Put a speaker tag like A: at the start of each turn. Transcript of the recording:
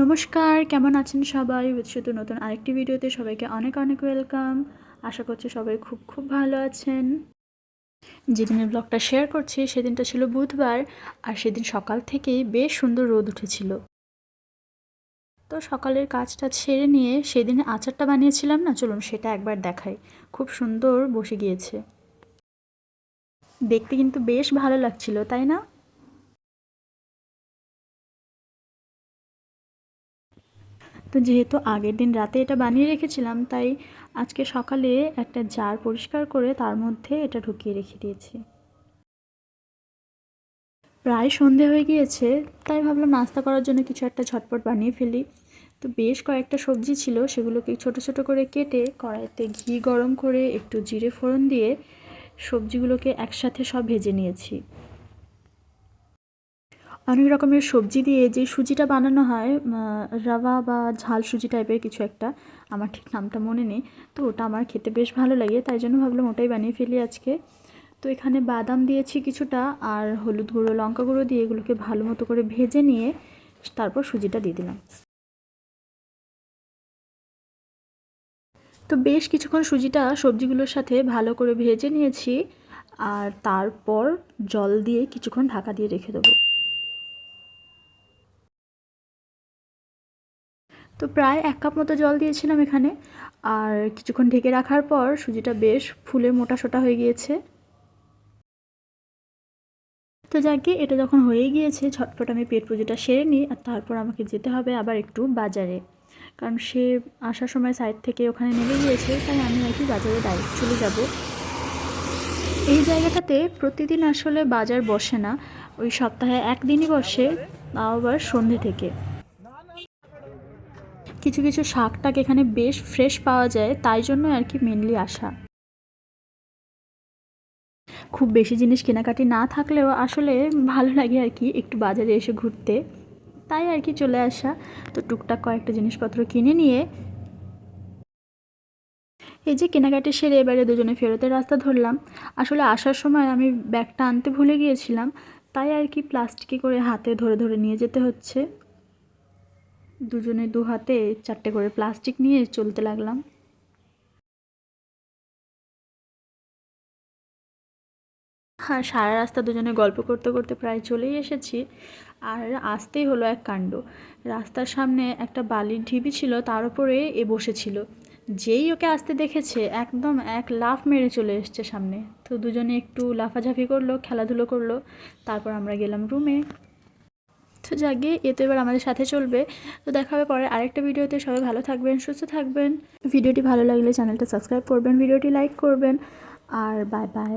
A: নমস্কার, কেমন আছেন সবাই? শুধু নতুন আরেকটি ভিডিওতে সবাইকে অনেক অনেক ওয়েলকাম। আশা করছি সবাই খুব ভালো আছেন। যেদিনের ব্লগটা শেয়ার করছি সেদিনটা ছিল বুধবার, আর সেদিন সকাল থেকেই বেশ সুন্দর রোদ উঠেছিল। তো সকালের কাজটা সেরে নিয়ে সেদিন আচারটা বানিয়েছিলাম না, চলুন সেটা একবার দেখাই। খুব সুন্দর বসে গিয়েছে, দেখতে কিন্তু বেশ ভালো লাগছিল, তাই না? তো যেহেতু আগের দিন রাতে এটা বানিয়ে রেখেছিলাম, তাই আজকে সকালে একটা জার পরিষ্কার করে তার মধ্যে এটা ঢুকিয়ে রেখে দিয়েছি। প্রায় সন্ধে হয়ে গিয়েছে, তাই ভাবলাম নাস্তা করার জন্য কিছু একটা ঝটপট বানিয়ে ফেলি। তো বেশ কয়েকটা সবজি ছিল, সেগুলোকে ছোট ছোট করে কেটে কড়াইতে ঘি গরম করে একটু জিরে ফোড়ন দিয়ে সবজিগুলোকে একসাথে সব ভেজে নিয়েছি। অনেক রকমের সবজি দিয়ে যে সুজিটা বানানো হয়, রাভা বা ঝাল সুজি টাইপের কিছু একটা, আমার ঠিক নামটা মনে নেই। তো ওটা আমার খেতে বেশ ভালো লাগে, তাই জন্য ভাবলাম ওটাই বানিয়ে ফেলি আজকে। তো এখানে বাদাম দিয়েছি কিছুটা, আর হলুদ গুঁড়ো লঙ্কা গুঁড়ো দিয়ে এগুলোকে ভালো মতো করে ভেজে নিয়ে তারপর সুজিটা দিয়ে দিলাম। তো বেশ কিছুক্ষণ সুজিটা সবজিগুলোর সাথে ভালো করে ভেজে নিয়েছি, আর তারপর জল দিয়ে কিছুক্ষণ ঢাকা দিয়ে রেখে দেবো। তো প্রায় 1 কাপ মতো জল দিয়েছিলাম এখানে, আর কিছুক্ষণ ঢেকে রাখার পর সুজিটা বেশ ফুলে মোটা-সোটা হয়ে গিয়েছে। তো যাকে এটা যখন হয়ে গিয়েছে, ঝটপট আমি পেট পুজোটা সেরে নিই, আর তারপর আমাকে যেতে হবে আবার একটু বাজারে, কারণ সে আসার সময় সাইড থেকে ওখানে নেমে গিয়েছে, তাই আমি আর কি বাজারে ডাইরেক্ট চলে যাব। এই জায়গাটাতে প্রতিদিন আসলে বাজার বসে না, ওই সপ্তাহে একদিনই বসে, তাও আবার সন্ধে থেকে। কিছু কিছু শাক টাক এখানে বেশ ফ্রেশ পাওয়া যায়, তাই জন্য আর কি মেনলি আসা। খুব বেশি জিনিস কেনাকাটি না থাকলেও আসলে ভালো লাগে আর কি একটু বাজারে এসে ঘুরতে, তাই আর কি চলে আসা। তো টুকটাক কয়েকটা জিনিসপত্র কিনে নিয়ে এই যে কেনাকাটি সেরে এবারে দুজনে ফেরতের রাস্তা ধরলাম। আসলে আসার সময় আমি ব্যাগটা আনতে ভুলে গিয়েছিলাম, তাই আর কি প্লাস্টিকে করে হাতে ধরে ধরে নিয়ে যেতে হচ্ছে। দুজনে দু হাতে 4টে করে প্লাস্টিক নিয়ে চলতে লাগলাম। হ্যাঁ, সারা রাস্তা দুজনে গল্প করতে করতে প্রায় চলেই এসেছি, আর আসতেই হলো এক কাণ্ড। রাস্তার সামনে একটা বালির ঢিবি ছিল, তার উপরে এ বসেছিল। যেই ওকে আসতে দেখেছে একদম এক লাফ মেরে চলে এসছে সামনে। তো দুজনে একটু লাফাঝাফি করলো, খেলাধুলো করলো, তারপর আমরা গেলাম রুমে। তো যাকে এ তো এবার আমাদের সাথে চলবে। তো দেখা হবে পরে আরেকটা ভিডিওতে। সবাই ভালো থাকবেন, সুস্থ থাকবেন। ভিডিওটি ভালো লাগলে চ্যানেলটা সাবস্ক্রাইব করবেন, ভিডিওটি লাইক করবেন, আর বাই বাই।